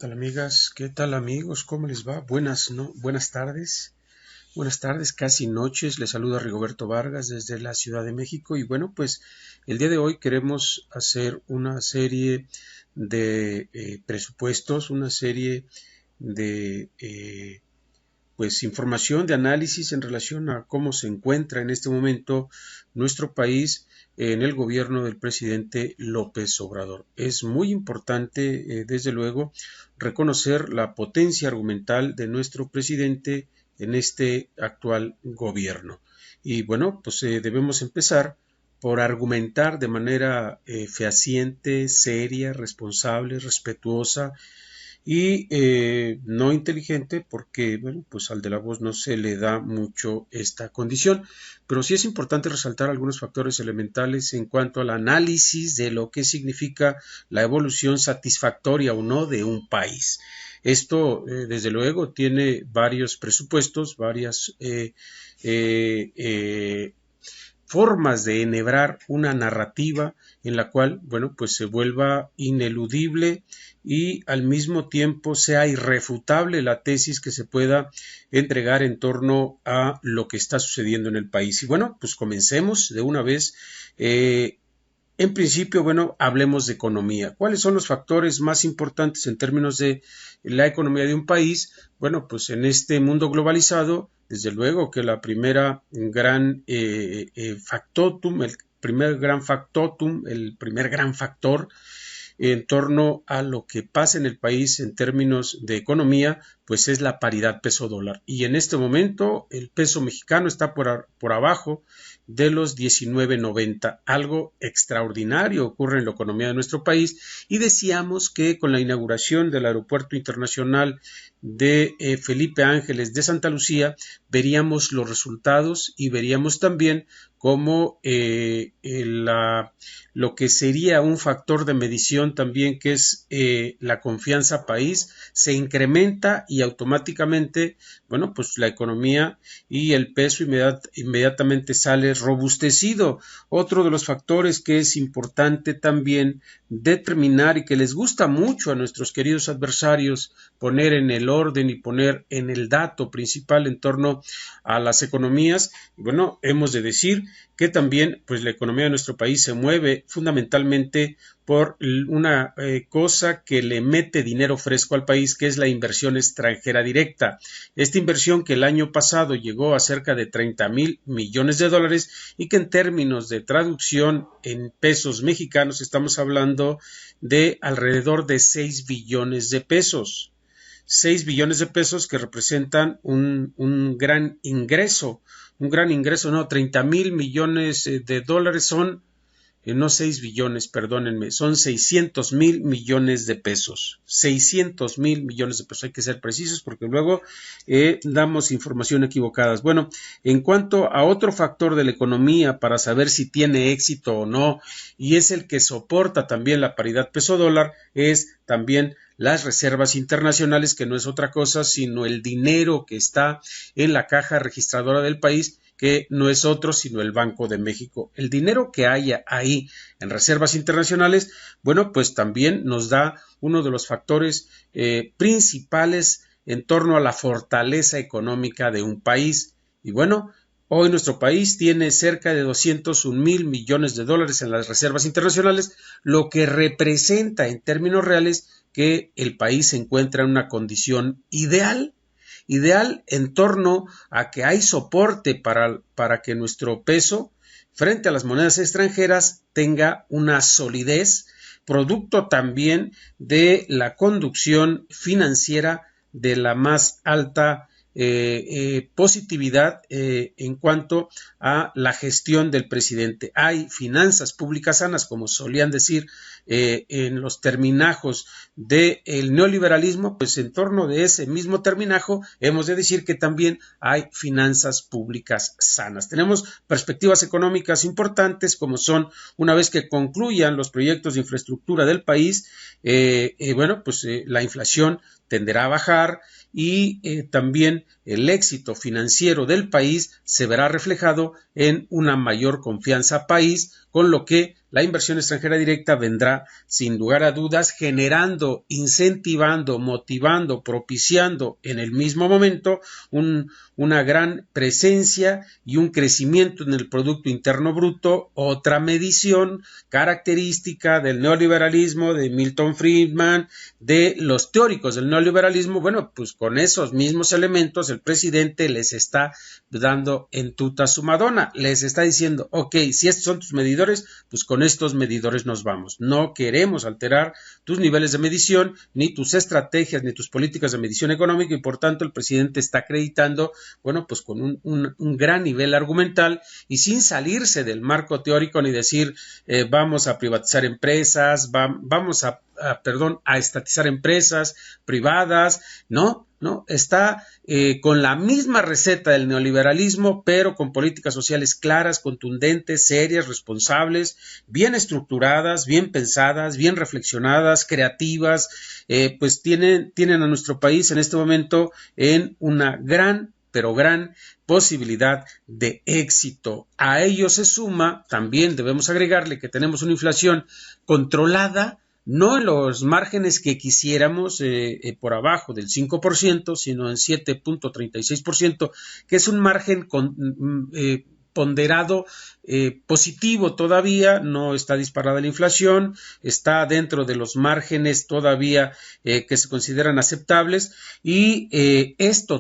Tal amigas? ¿Qué tal amigos? ¿Cómo les va? Buenas tardes. Buenas tardes, casi noches. Les saluda Rigoberto Vargas desde la Ciudad de México y bueno, pues el día de hoy queremos hacer una serie de presupuestos, una serie de pues información de análisis en relación a cómo se encuentra en este momento nuestro país en el gobierno del presidente López Obrador. Es muy importante, desde luego, reconocer la potencia argumental de nuestro presidente en este actual gobierno. Y bueno, pues debemos empezar por argumentar de manera fehaciente, seria, responsable, respetuosa y no inteligente porque, bueno, pues al de la voz no se le da mucho esta condición, pero sí es importante resaltar algunos factores elementales en cuanto al análisis de lo que significa la evolución satisfactoria o no de un país. Esto, desde luego, tiene varios presupuestos, varias formas de enhebrar una narrativa en la cual, bueno, pues se vuelva ineludible y al mismo tiempo sea irrefutable la tesis que se pueda entregar en torno a lo que está sucediendo en el país. Y bueno, pues comencemos de una vez. En principio, bueno, hablemos de economía. ¿Cuáles son los factores más importantes en términos de la economía de un país? Bueno, pues en este mundo globalizado, desde luego que la primera gran factotum, el primer gran factor en torno a lo que pasa en el país en términos de economía, pues es la paridad peso-dólar. Y en este momento el peso mexicano está por abajo de los 19.90. Algo extraordinario ocurre en la economía de nuestro país y decíamos que con la inauguración del Aeropuerto Internacional de Felipe Ángeles de Santa Lucía veríamos los resultados y veríamos también cómo lo que sería un factor de medición también que es la confianza país se incrementa y automáticamente, bueno, pues la economía y el peso inmediatamente sale robustecido. Otro de los factores que es importante también determinar y que les gusta mucho a nuestros queridos adversarios poner en el orden y poner en el dato principal en torno a las economías, bueno, hemos de decir que también pues la economía de nuestro país se mueve fundamentalmente por una cosa que le mete dinero fresco al país, que es la inversión extranjera directa. Esta inversión que el año pasado llegó a cerca de 30,000 millones de dólares y que en términos de traducción en pesos mexicanos estamos hablando de alrededor de 6 billones de pesos. 6 billones de pesos que representan un gran ingreso, no, 30,000 millones de dólares son no 6 billones, perdónenme, son 600,000 millones de pesos. 600,000 millones de pesos, hay que ser precisos porque luego damos información equivocada. Bueno, en cuanto a otro factor de la economía para saber si tiene éxito o no, y es el que soporta también la paridad peso-dólar, es también las reservas internacionales, que no es otra cosa sino el dinero que está en la caja registradora del país, que no es otro sino el Banco de México. El dinero que haya ahí en reservas internacionales, bueno, pues también nos da uno de los factores principales en torno a la fortaleza económica de un país. Y bueno, hoy nuestro país tiene cerca de 201,000 millones de dólares en las reservas internacionales, lo que representa en términos reales que el país se encuentra en una condición ideal en torno a que hay soporte para que nuestro peso frente a las monedas extranjeras tenga una solidez, producto también de la conducción financiera de la más alta positividad en cuanto a la gestión del presidente. Hay finanzas públicas sanas, como solían decir en los terminajos del neoliberalismo, pues en torno de ese mismo terminajo hemos de decir que también hay finanzas públicas sanas. Tenemos perspectivas económicas importantes como son, una vez que concluyan los proyectos de infraestructura del país, bueno, pues la inflación tenderá a bajar y también el éxito financiero del país se verá reflejado en una mayor confianza país, con lo que la inversión extranjera directa vendrá sin lugar a dudas generando, incentivando, motivando, propiciando en el mismo momento una gran presencia y un crecimiento en el Producto Interno Bruto, otra medición característica del neoliberalismo, de Milton Friedman, de los teóricos del neoliberalismo. Bueno, pues con esos mismos elementos el presidente les está dando en tuta su Madonna, les está diciendo, ok, si estos son tus medidores, pues con estos medidores nos vamos. No queremos alterar tus niveles de medición, ni tus estrategias, ni tus políticas de medición económica, y por tanto el presidente está acreditando, bueno, pues con un gran nivel argumental y sin salirse del marco teórico ni decir vamos a privatizar empresas, vamos a estatizar empresas privadas, no, está con la misma receta del neoliberalismo, pero con políticas sociales claras, contundentes, serias, responsables, bien estructuradas, bien pensadas, bien reflexionadas, creativas, pues tienen a nuestro país en este momento en una gran posibilidad de éxito. A ello se suma, también debemos agregarle que tenemos una inflación controlada, no en los márgenes que quisiéramos por abajo del 5%, sino en 7.36%, que es un margen ponderado positivo todavía, no está disparada la inflación, está dentro de los márgenes todavía que se consideran aceptables, y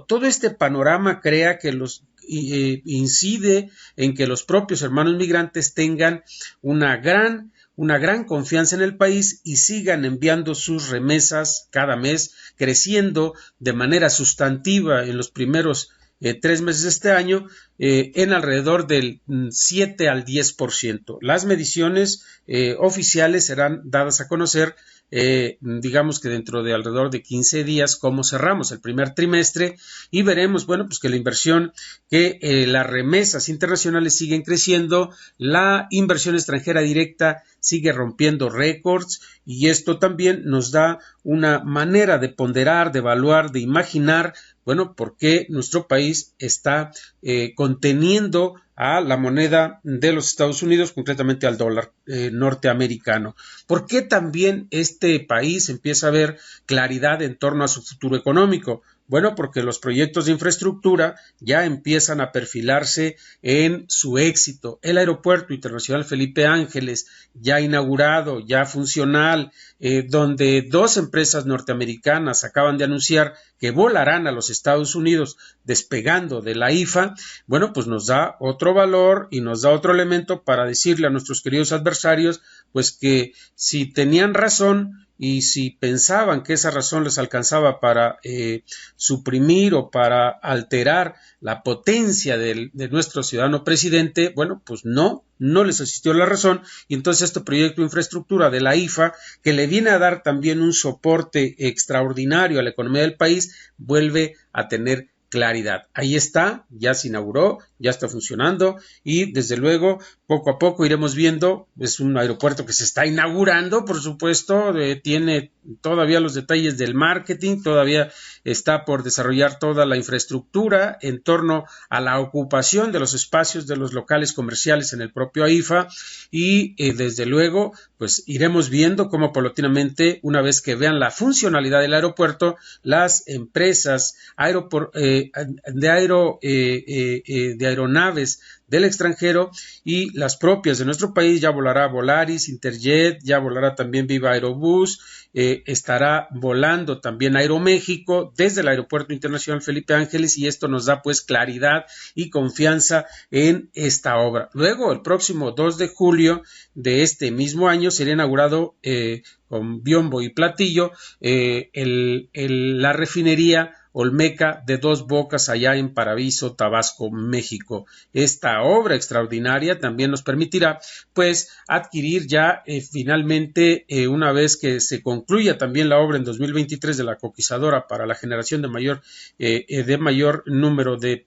todo este panorama crea que incide en que los propios hermanos migrantes tengan una gran confianza en el país y sigan enviando sus remesas cada mes, creciendo de manera sustantiva en los primeros 3 meses de este año en alrededor del 7 al 10%. Las mediciones oficiales serán dadas a conocer digamos que dentro de alrededor de 15 días cómo cerramos el primer trimestre, y veremos, bueno, pues que la inversión, que las remesas internacionales siguen creciendo, la inversión extranjera directa sigue rompiendo récords, y esto también nos da una manera de ponderar, de evaluar, de imaginar, bueno, por qué nuestro país está conteniendo a la moneda de los Estados Unidos, concretamente al dólar norteamericano. ¿Por qué también este país empieza a ver claridad en torno a su futuro económico? Bueno, porque los proyectos de infraestructura ya empiezan a perfilarse en su éxito. El Aeropuerto Internacional Felipe Ángeles, ya inaugurado, ya funcional, donde 2 empresas norteamericanas acaban de anunciar que volarán a los Estados Unidos despegando de la IFA, bueno, pues nos da otro valor y nos da otro elemento para decirle a nuestros queridos adversarios, pues que si tenían razón, y si pensaban que esa razón les alcanzaba para suprimir o para alterar la potencia de nuestro ciudadano presidente, bueno, pues no les asistió la razón, y entonces este proyecto de infraestructura de la IFA, que le viene a dar también un soporte extraordinario a la economía del país, vuelve a tener claridad. Ahí está, ya se inauguró, ya está funcionando, y desde luego poco a poco iremos viendo. Es un aeropuerto que se está inaugurando, por supuesto, tiene todavía los detalles del marketing, todavía está por desarrollar toda la infraestructura en torno a la ocupación de los espacios de los locales comerciales en el propio AIFA, y desde luego pues iremos viendo cómo paulatinamente, una vez que vean la funcionalidad del aeropuerto, las empresas de aeronaves del extranjero y las propias de nuestro país, ya volará Volaris, Interjet, ya volará también Viva Aerobús, estará volando también Aeroméxico desde el Aeropuerto Internacional Felipe Ángeles, y esto nos da pues claridad y confianza en esta obra. Luego, el próximo 2 de julio de este mismo año será inaugurado con bombo y platillo la refinería Olmeca de Dos Bocas, allá en Paraíso, Tabasco, México. Esta obra extraordinaria también nos permitirá pues adquirir ya finalmente, una vez que se concluya también la obra en 2023 de la coquizadora para la generación de mayor número de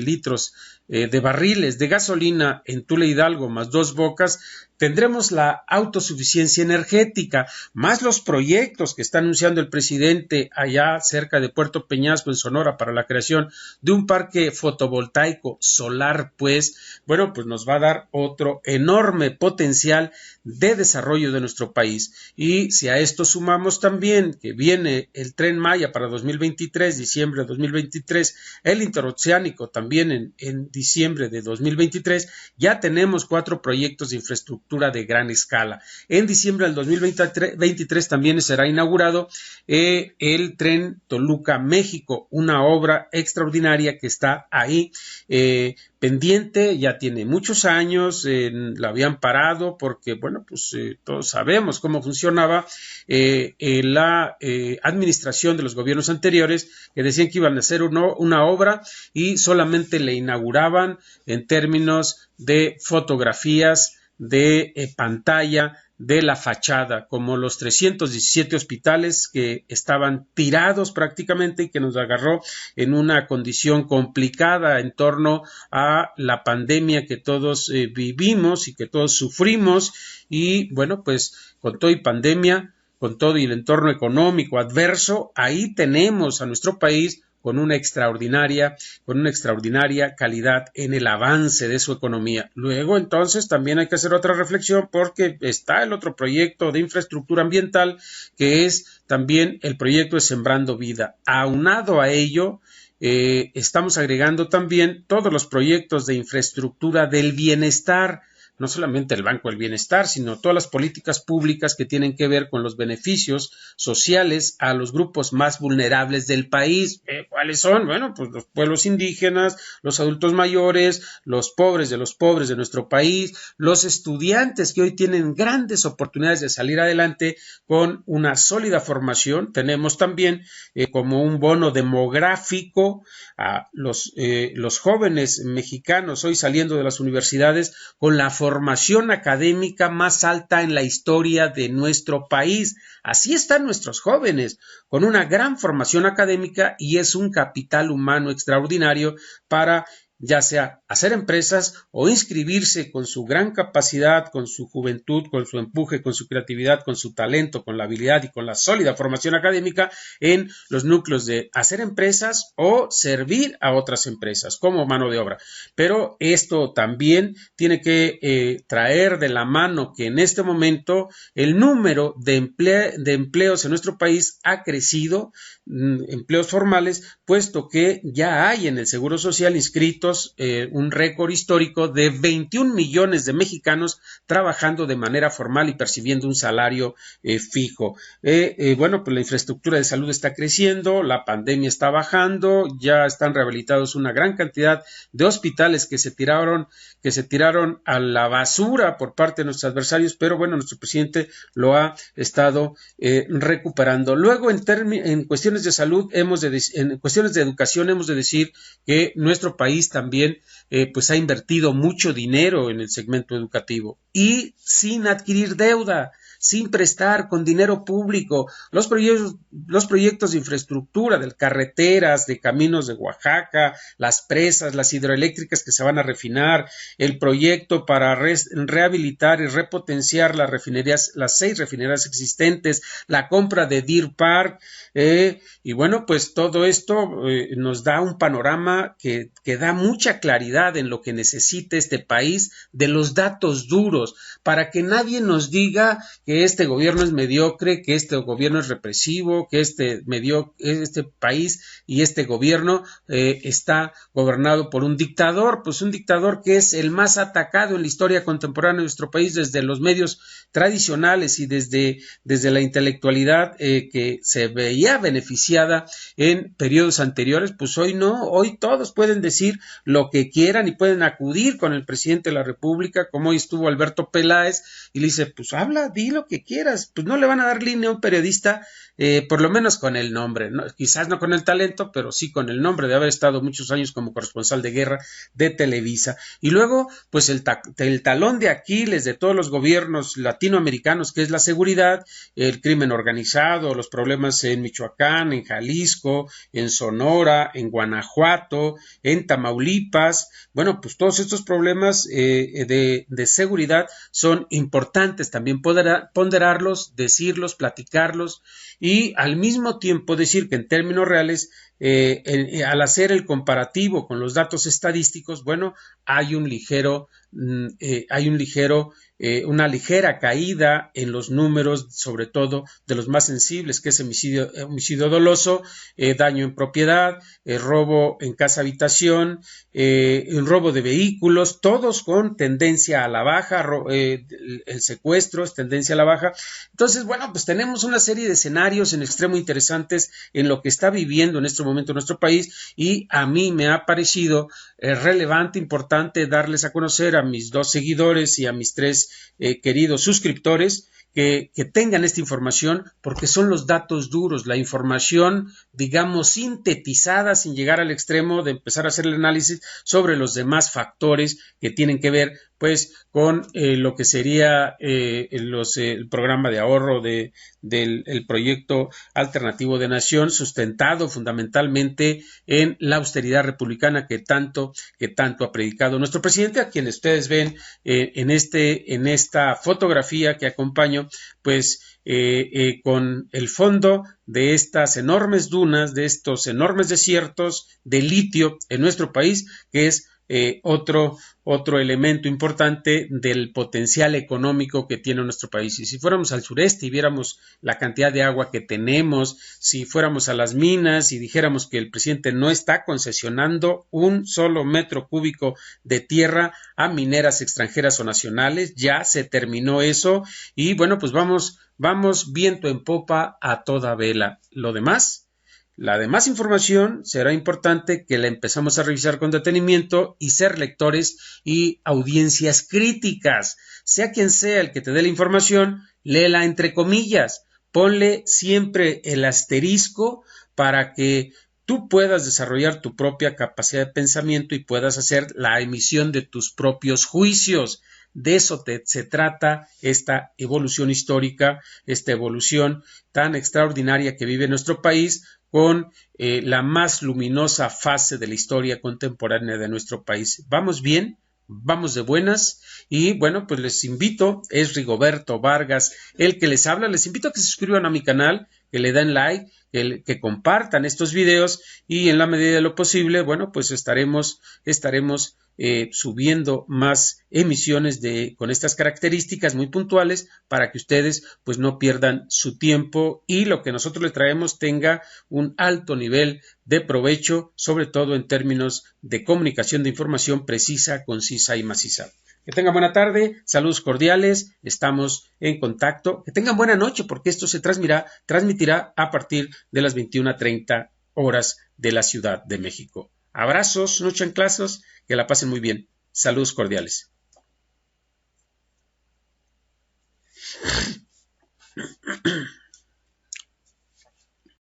litros de barriles de gasolina en Tula Hidalgo más Dos Bocas, tendremos la autosuficiencia energética, más los proyectos que está anunciando el presidente allá cerca de Puerto Peñasco, en Sonora, para la creación de un parque fotovoltaico solar, pues, bueno, pues nos va a dar otro enorme potencial de desarrollo de nuestro país. Y si a esto sumamos también que viene el Tren Maya para 2023, diciembre de 2023, el interoceánico también en diciembre de 2023, ya tenemos 4 proyectos de infraestructura de gran escala. En diciembre del 2023 también será inaugurado el Tren Toluca-México, una obra extraordinaria que está ahí pendiente, ya tiene muchos años, la habían parado porque, bueno, pues todos sabemos cómo funcionaba la administración de los gobiernos anteriores, que decían que iban a hacer una obra y solamente le inauguraban en términos de fotografías de pantalla de la fachada, como los 317 hospitales que estaban tirados prácticamente y que nos agarró en una condición complicada en torno a la pandemia que todos vivimos y que todos sufrimos. Y bueno, pues con todo y pandemia, con todo y el entorno económico adverso, ahí tenemos a nuestro país con una extraordinaria calidad en el avance de su economía. Luego, entonces, también hay que hacer otra reflexión porque está el otro proyecto de infraestructura ambiental, que es también el proyecto de Sembrando Vida. Aunado a ello, estamos agregando también todos los proyectos de infraestructura del bienestar, no solamente el Banco del Bienestar, sino todas las políticas públicas que tienen que ver con los beneficios sociales a los grupos más vulnerables del país. ¿Cuáles son? Bueno, pues los pueblos indígenas, los adultos mayores, los pobres de nuestro país, los estudiantes que hoy tienen grandes oportunidades de salir adelante con una sólida formación. Tenemos también como un bono demográfico a los jóvenes mexicanos hoy saliendo de las universidades con la formación académica más alta en la historia de nuestro país. Así están nuestros jóvenes, con una gran formación académica, y es un capital humano extraordinario para ya sea hacer empresas o inscribirse con su gran capacidad, con su juventud, con su empuje, con su creatividad, con su talento, con la habilidad y con la sólida formación académica en los núcleos de hacer empresas o servir a otras empresas como mano de obra. Pero esto también tiene que traer de la mano que en este momento el número de empleos en nuestro país ha crecido, empleos formales, puesto que ya hay en el Seguro Social inscritos un récord histórico de 21 millones de mexicanos trabajando de manera formal y percibiendo un salario fijo. Bueno, pues la infraestructura de salud está creciendo, la pandemia está bajando, ya están rehabilitados una gran cantidad de hospitales que se tiraron a la basura por parte de nuestros adversarios, pero bueno, nuestro presidente lo ha estado recuperando. Luego, en cuestiones de salud, en cuestiones de educación, hemos de decir que nuestro país también pues ha invertido mucho dinero en el segmento educativo y sin adquirir deuda, sin prestar, con dinero público. Los proyectos de infraestructura, de carreteras, de caminos de Oaxaca, las presas, las hidroeléctricas que se van a refinar, el proyecto para rehabilitar y repotenciar las 6 refinerías existentes, la compra de Deer Park, y bueno, pues todo esto nos da un panorama que da mucha claridad en lo que necesita este país, de los datos duros, para que nadie nos diga que este gobierno es mediocre, que este gobierno es represivo, que este país y este gobierno está gobernado por un dictador, pues un dictador que es el más atacado en la historia contemporánea de nuestro país, desde los medios tradicionales y desde la intelectualidad que se veía beneficiada en periodos anteriores. Pues hoy no, hoy todos pueden decir lo que quieran y pueden acudir con el presidente de la República, como hoy estuvo Alberto Peláez, y le dice, pues habla, di lo que quieras. Pues no le van a dar línea a un periodista, por lo menos con el nombre, ¿no? Quizás no con el talento, pero sí con el nombre de haber estado muchos años como corresponsal de guerra de Televisa. Y luego, pues el talón de Aquiles de todos los gobiernos latinoamericanos, que es la seguridad, el crimen organizado, los problemas en Michoacán, en Jalisco, en Sonora, en Guanajuato, en Tamaulipas, bueno, pues todos estos problemas de seguridad son importantes también ponderarlos, decirlos, platicarlos y al mismo tiempo decir que en términos reales, al hacer el comparativo con los datos estadísticos, bueno, hay una ligera caída en los números, sobre todo de los más sensibles, que es homicidio doloso, daño en propiedad, robo en casa habitación, el robo de vehículos, todos con tendencia a la baja, el secuestro es tendencia a la baja. Entonces, bueno, pues tenemos una serie de escenarios en extremo interesantes en lo que está viviendo en este momento nuestro país, y a mí me ha parecido relevante, importante darles a conocer a mis 2 seguidores y a mis 3 queridos suscriptores que tengan esta información, porque son los datos duros, la información, digamos, sintetizada sin llegar al extremo de empezar a hacer el análisis sobre los demás factores que tienen que ver pues con lo que sería el programa de ahorro del proyecto alternativo de nación, sustentado fundamentalmente en la austeridad republicana que tanto ha predicado nuestro presidente, a quien ustedes ven en esta fotografía que acompaño, pues con el fondo de estas enormes dunas, de estos enormes desiertos de litio en nuestro país, que es otro elemento importante del potencial económico que tiene nuestro país. Y si fuéramos al sureste y viéramos la cantidad de agua que tenemos, si fuéramos a las minas y dijéramos que el presidente no está concesionando un solo metro cúbico de tierra a mineras extranjeras o nacionales, ya se terminó eso y bueno, pues vamos viento en popa a toda vela. La demás información será importante que la empezamos a revisar con detenimiento y ser lectores y audiencias críticas. Sea quien sea el que te dé la información, léela entre comillas, ponle siempre el asterisco para que tú puedas desarrollar tu propia capacidad de pensamiento y puedas hacer la emisión de tus propios juicios. De eso se trata esta evolución histórica, esta evolución tan extraordinaria que vive nuestro país, con la más luminosa fase de la historia contemporánea de nuestro país. ¿Vamos bien? ¿Vamos de buenas? Y bueno, pues les invito, es Rigoberto Vargas el que les habla, les invito a que se suscriban a mi canal, que le den like, que compartan estos videos y en la medida de lo posible, bueno, pues estaremos subiendo más emisiones con estas características muy puntuales para que ustedes pues no pierdan su tiempo y lo que nosotros les traemos tenga un alto nivel de provecho, sobre todo en términos de comunicación de información precisa, concisa y maciza. Que tengan buena tarde, saludos cordiales, estamos en contacto. Que tengan buena noche porque esto se transmitirá a partir de las 21:30 horas de la Ciudad de México. Abrazos, noche en clases, que la pasen muy bien. Saludos cordiales.